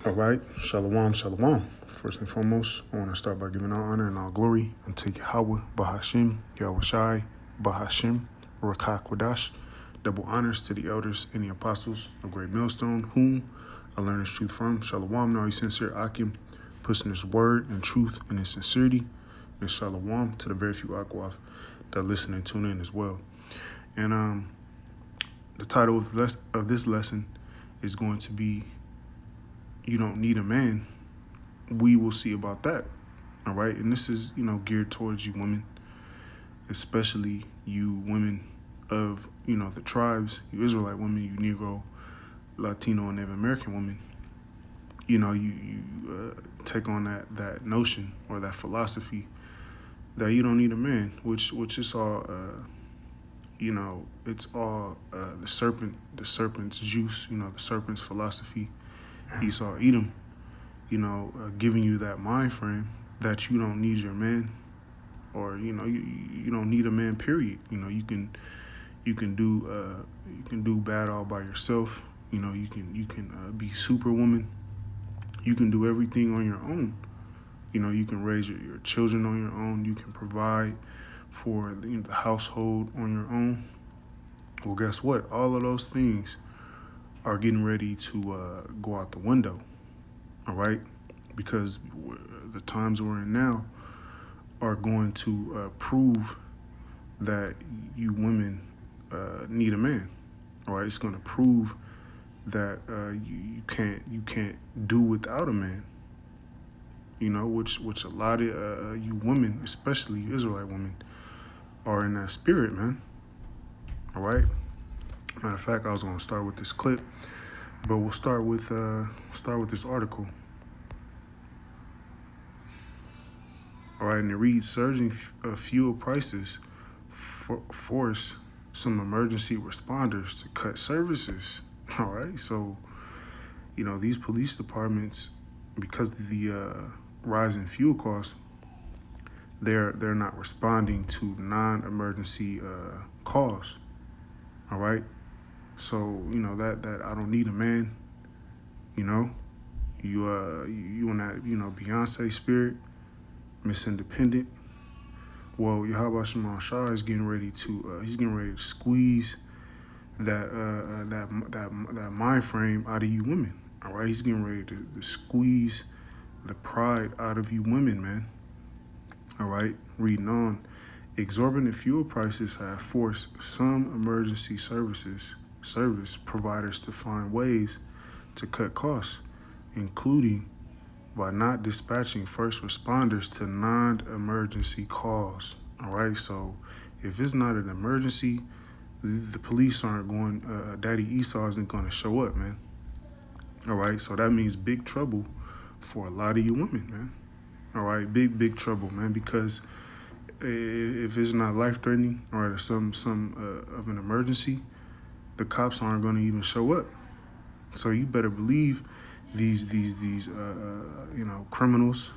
All right, shalom, shalom. First and foremost, I want to start by giving all honor and all glory unto Yahweh, Bahashim, Yahweh Shai, Bahashim, Rakak Wadash. Double honors to the elders and the apostles of Great Millstone, whom I learn this truth from. Shalom, now sincere Akim, pushing this word and truth and in sincerity. And shalom to the very few Akwaf that listen and tune in as well. And the title of this lesson is going to be You Don't Need a Man. We will see about that. All right. And this is, geared towards you women, especially you women of, the tribes, you Israelite women, you Negro, Latino, and Native American women. You take on that notion or that philosophy that you don't need a man, which is all, it's all the serpent's juice, the serpent's philosophy, Esau, Edom, giving you that mind frame that you don't need your man, or you don't need a man. Period. You can do bad all by yourself. You can be superwoman. You can do everything on your own. You can raise your children on your own. You can provide for the household on your own. Well, guess what? All of those things are getting ready to go out the window. All right, because the times we're in now are going to prove that you women need a man. All right, it's going to prove that you can't do without a man. Which a lot of you women, especially you Israelite women, are in that spirit, man. All right. Matter of fact, I was going to start with this clip, but we'll start with this article. All right, and it reads: surging fuel prices force some emergency responders to cut services. All right, so these police departments, because of the rise in fuel costs, they're not responding to non-emergency calls. All right, so that I don't need a man. You in that Beyonce spirit, Miss Independent. Well, Yahweh Shema Shah is getting ready to squeeze that mind frame out of you women. All right, he's getting ready to squeeze the pride out of you women, man. All right, reading on. Exorbitant fuel prices have forced some emergency service providers to find ways to cut costs, including by not dispatching first responders to non-emergency calls. All right, so if it's not an emergency, the police aren't going, Daddy Esau isn't going to show up, man. All right, so that means big trouble for a lot of you women, man. All right, big trouble, man, because if it's not life-threatening or some of an emergency, the cops aren't going to even show up. So you better believe these criminals,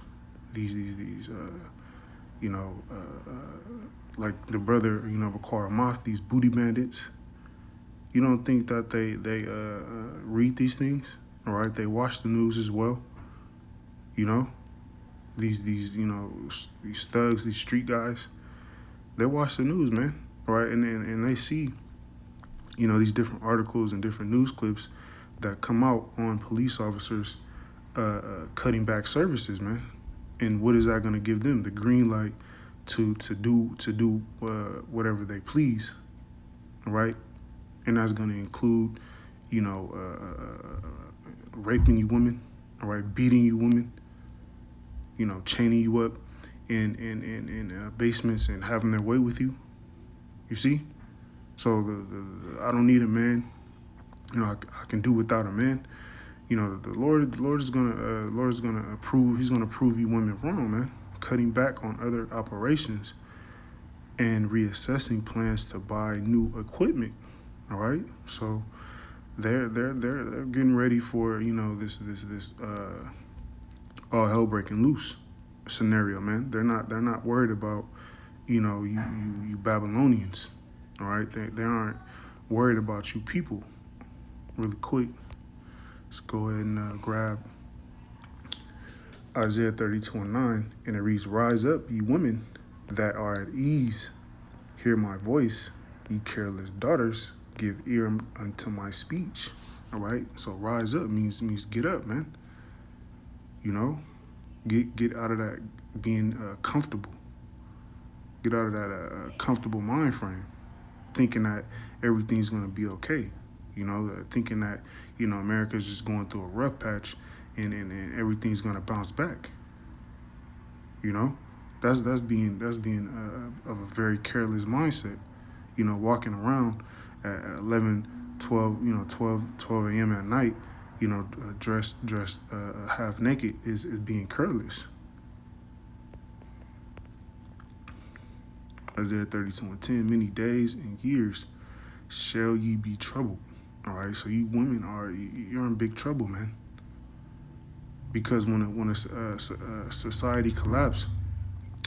like the brother Bakar Amath, these booty bandits. You don't think that they read these things? All right, they watch the news as well. These thugs, these street guys, they watch the news, man. All right, and they see these different articles and different news clips that come out on police officers cutting back services, man. And what is that going to give them? The green light to do whatever they please, all right? And that's going to include, raping you women, all right, beating you women, chaining you up in basements and having their way with you. You see? So the I don't need a man. I can do without a man. The Lord is gonna approve. He's gonna prove you women wrong, man. Cutting back on other operations and reassessing plans to buy new equipment. All right, so they're getting ready for this all hell breaking loose scenario, man. They're not worried about you Babylonians. All right, they aren't worried about you people. Really quick, let's go ahead and grab Isaiah 32:9, and it reads, "Rise up, ye women that are at ease, hear my voice, ye careless daughters, give ear unto my speech." All right, so rise up means get up, man. You know, get out of that being comfortable. Get out of that comfortable mind frame, thinking that everything's gonna be okay. Thinking that America's just going through a rough patch, and everything's gonna bounce back. You know, that's being of a very careless mindset. Walking around at 11, 12, 12 a.m. at night, dressed half naked is being careless. Isaiah 32:10, many days and years shall ye be troubled. All right, so you women you're in big trouble, man. Because when a society collapse,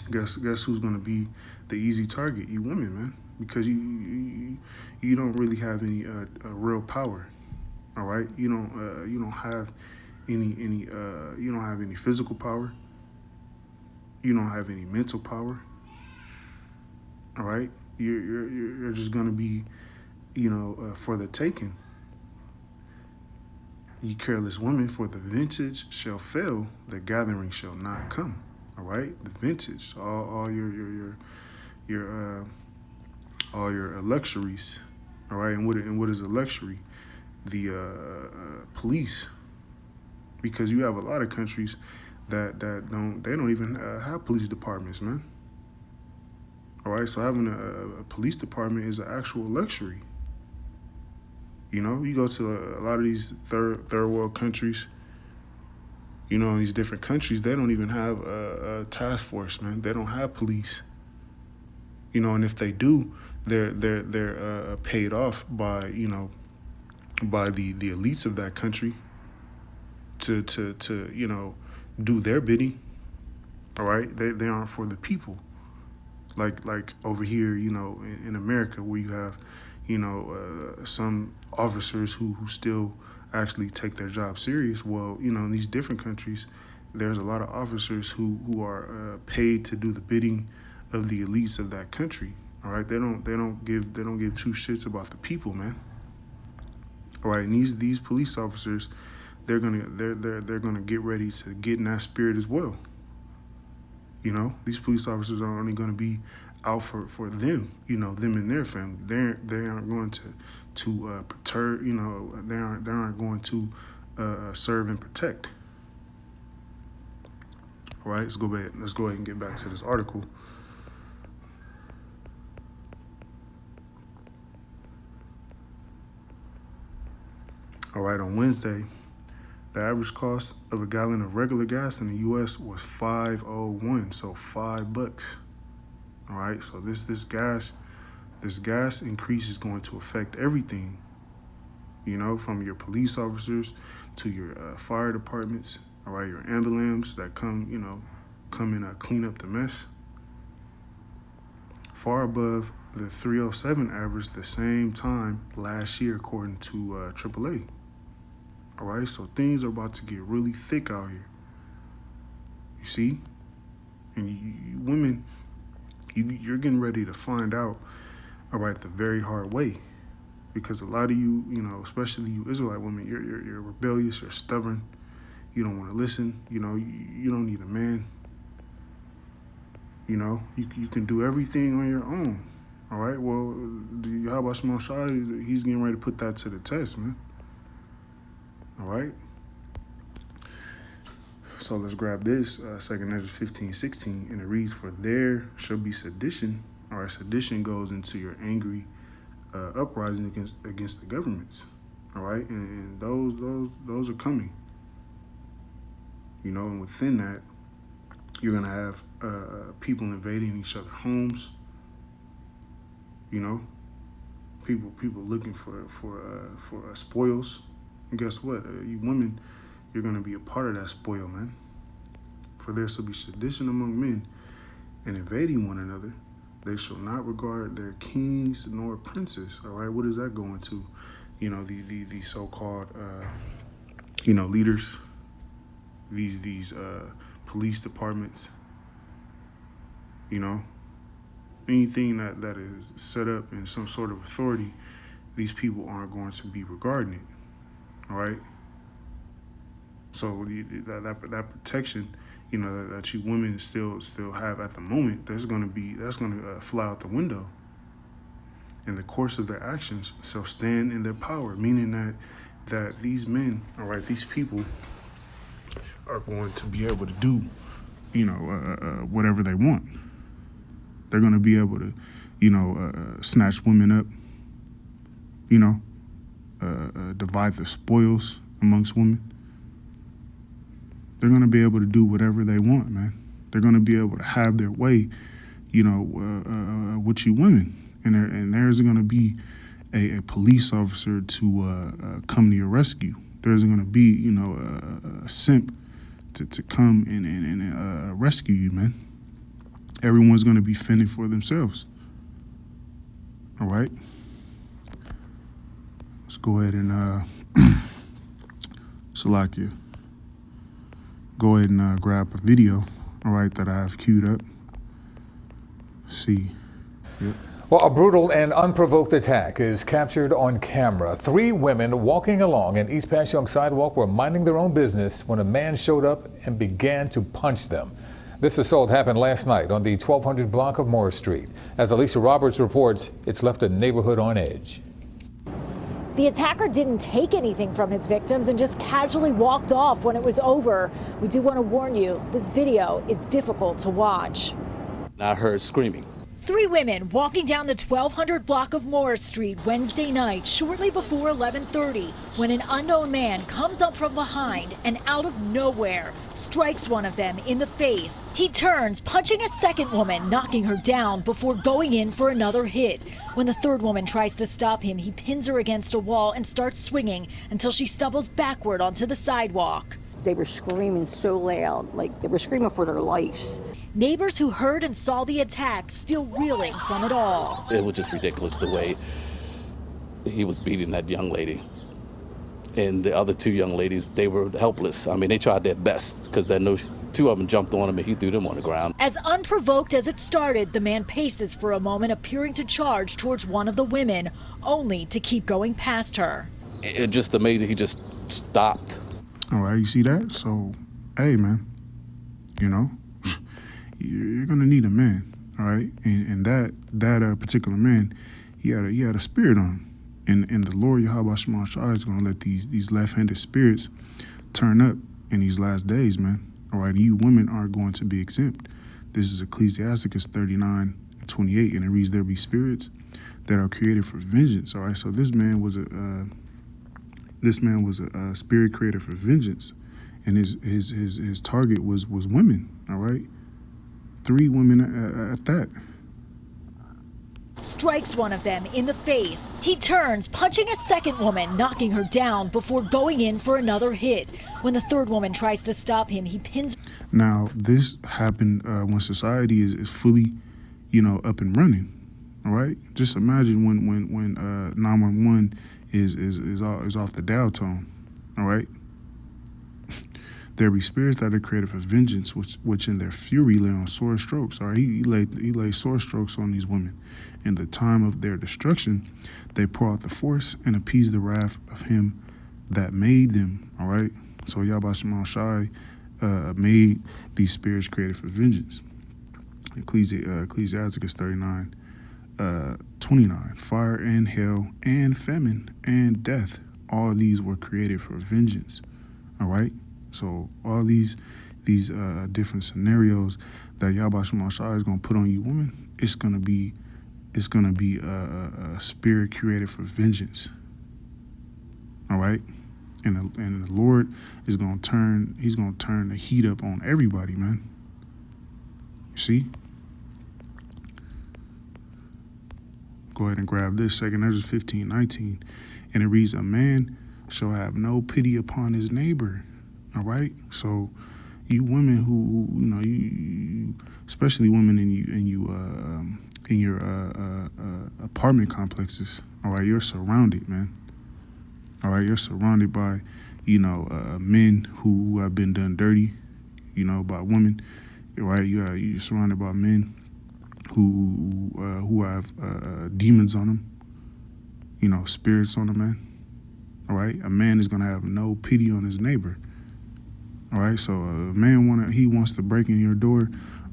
guess who's gonna be the easy target? You women, man. Because you don't really have any real power. All right, you don't have any you don't have any physical power. You don't have any mental power. All right, you're just gonna be for the taking. Ye careless women, for the vintage shall fail, the gathering shall not come. All right, the vintage, all your all your luxuries. All right, and what is a luxury? The police, because you have a lot of countries that don't even have police departments, man. All right, so having a police department is an actual luxury. You go to a lot of these third world countries. In these different countries, they don't even have a task force, man. They don't have police. And if they do, they're paid off by by the elites of that country to do their bidding. All right, they aren't for the people. Like over here, in America, where you have some officers who still actually take their job serious. Well, in these different countries, there's a lot of officers who are paid to do the bidding of the elites of that country. All right, they don't give two shits about the people, man. All right, and these police officers, they're gonna get ready to get in that spirit as well. These police officers are only going to be out for them, them and their family. They aren't going to perturb, they aren't going to serve and protect. All right, let's go ahead and get back to this article. All right, on Wednesday, the average cost of a gallon of regular gas in the U.S. was $5.01, so $5. All right, so this gas increase is going to affect everything. From your police officers to your fire departments. All right, your ambulance that come and clean up the mess. Far above the 307 average the same time last year, according to AAA. All right, so things are about to get really thick out here. You see? And you women, you're getting ready to find out, all right, the very hard way. Because a lot of you, especially you Israelite women, you're rebellious, you're stubborn, you don't want to listen, you don't need a man. You can do everything on your own. All right, well, how about Shimon Shai? He's getting ready to put that to the test, man. All right. So let's grab this, 2 Ezra 15:16, and it reads, "For there shall be sedition." All right, sedition goes into your angry uprising against the governments. All right, and those are coming. And within that, you're gonna have people invading each other's homes. People looking for spoils. And guess what? You women, you're going to be a part of that spoil, man. For there shall be sedition among men, and invading one another. They shall not regard their kings nor princes. All right, what is that going to? The so-called leaders. These police departments, anything that is set up in some sort of authority, these people aren't going to be regarding it, all right? So that protection, that you women still have at the moment, that's going to fly out the window. In the course of their actions, shall stand in their power, meaning that these men, all right, these people are going to be able to do, whatever they want. They're going to be able to, snatch women up, divide the spoils amongst women. They're going to be able to do whatever they want, man. They're going to be able to have their way, with you women. And there's going to be a police officer to come to your rescue. There's going to be, a simp to come and rescue you, man. Everyone's going to be fending for themselves. All right? Let's go ahead and, Salakia. Go ahead and grab a video, all right, that I have queued up. See. Yep. Well, a brutal and unprovoked attack is captured on camera. 3 women walking along an East Passyunk sidewalk were minding their own business when a man showed up and began to punch them. This assault happened last night on the 1200 block of Morris Street. As Alicia Roberts reports, it's left a neighborhood on edge. The attacker didn't take anything from his victims and just casually walked off when it was over. We do want to warn you, this video is difficult to watch. I heard screaming. 3 women walking down the 1200 block of Morris Street Wednesday night shortly before 11:30 when an unknown man comes up from behind and out of nowhere strikes one of them in the face. He turns, punching a second woman, knocking her down before going in for another hit. When the third woman tries to stop him, he pins her against a wall and starts swinging until she stumbles backward onto the sidewalk. They were screaming so loud, like they were screaming for their lives. Neighbors who heard and saw the attack still reeling from it all. It was just ridiculous the way he was beating that young lady. And the other 2 young ladies, they were helpless. I mean, they tried their best because they know 2 of them jumped on him and he threw them on the ground. As unprovoked as it started, the man paces for a moment, appearing to charge towards one of the women, only to keep going past her. It just amazing. He just stopped. All right, you see that? So, hey, man, you're gonna need a man, all right? And that particular man, he had a spirit on him. And the Lord Yahweh Shema Shai is going to let these left-handed spirits turn up in these last days, man. All right, and you women are going to be exempt. This is Ecclesiasticus 39:28, and it reads, "There be spirits that are created for vengeance." All right, so this man was a spirit created for vengeance, and his target was women. All right, 3 women at that. Strikes one of them in the face. He turns, punching a second woman, knocking her down before going in for another hit. When the third woman tries to stop him, he pins. Now, this happened when society is fully, up and running. All right, just imagine when 911 is off the dial tone. All right. There be spirits that are created for vengeance, which in their fury lay on sore strokes. All right, he laid sore strokes on these women. In the time of their destruction, they pour out the force and appease the wrath of him that made them. All right, so Yahweh Shema Shai made these spirits created for vengeance. Ecclesiasticus 39:29. Fire and hell and famine and death, all these were created for vengeance. All right. So all these different scenarios that Yahweh Shema Shai is going to put on you women, it's gonna be a spirit created for vengeance. All right, and the Lord is going to turn. He's going to turn the heat up on everybody, man. You see? Go ahead and grab this. 2 Ezra 15:19, and it reads, "A man shall have no pity upon his neighbor." All right, so you women who you especially women in your apartment complexes. All right, you're surrounded, man. All right, you're surrounded by men who have been done dirty. you know, by women, right? You're surrounded by men who have demons on them, you know, spirits on them, man. All right, a man is gonna have no pity on his neighbor. All right, so a man wants to break in your door,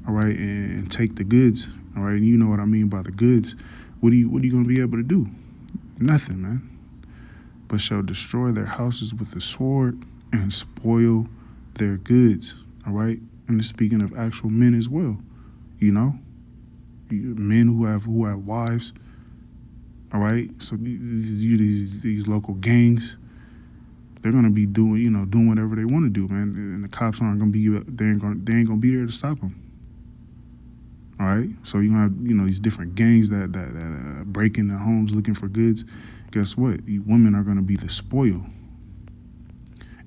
all right, and take the goods. All right, and you know what I mean by the goods. What are you gonna be able to do? Nothing, man. But shall destroy their houses with the sword and spoil their goods. All right, and it's speaking of actual men as well. You know, men who have wives. All right, so these local gangs, they're gonna be doing whatever they want to do, man. And the cops aren't gonna be they ain't gonna be there to stop them. All right, so you're gonna have these different gangs that break into homes looking for goods. Guess what? You women are gonna be the spoil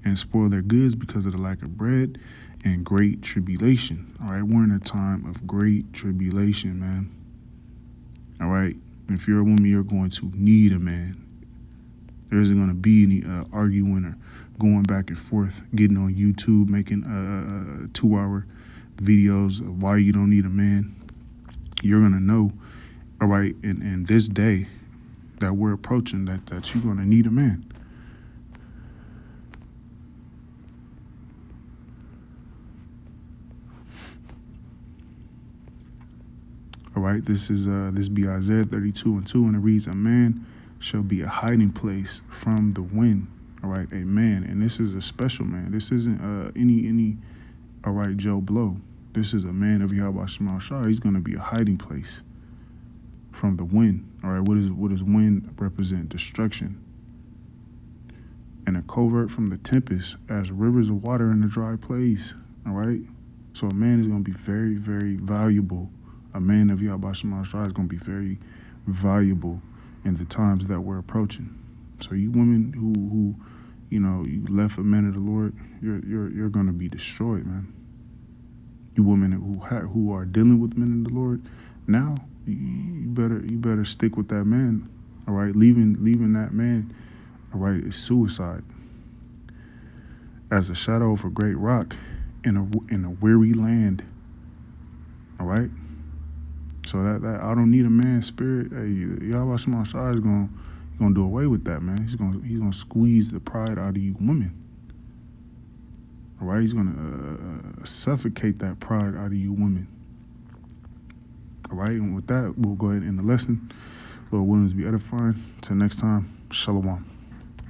and spoil their goods because of the lack of bread and great tribulation. All right, we're in a time of great tribulation, man. All right, if you're a woman, you're going to need a man. There isn't going to be any arguing or going back and forth, getting on YouTube, making 2-hour videos of why you don't need a man. You're going to know, all right, in this day that we're approaching, that you're going to need a man. All right, this be Isaiah 32:2, and it reads, "A man shall be a hiding place from the wind." All right, a man, and this is a special man. This isn't any all right, Joe Blow. This is a man of Yahweh Shema Shah. He's going to be a hiding place from the wind. All right, what does wind represent? Destruction. And a covert from the tempest, as rivers of water in a dry place. All right, so a man is going to be very, very valuable. A man of Yahweh Shema Shah is going to be very valuable in the times that we're approaching. So you women who you left a man of the Lord, you're going to be destroyed, man. You women who are dealing with men of the Lord, now you better stick with that man. All right, leaving that man, all right, is suicide. As a shadow of a great rock in a weary land. All right. So that I don't need a man spirit. Hey, Yahweh Shema Shah is gonna do away with that, man. He's gonna squeeze the pride out of you women. All right, he's gonna suffocate that pride out of you women. All right, and with that, we'll go ahead and end the lesson. Lord willing, be edifying. Till next time, shalom.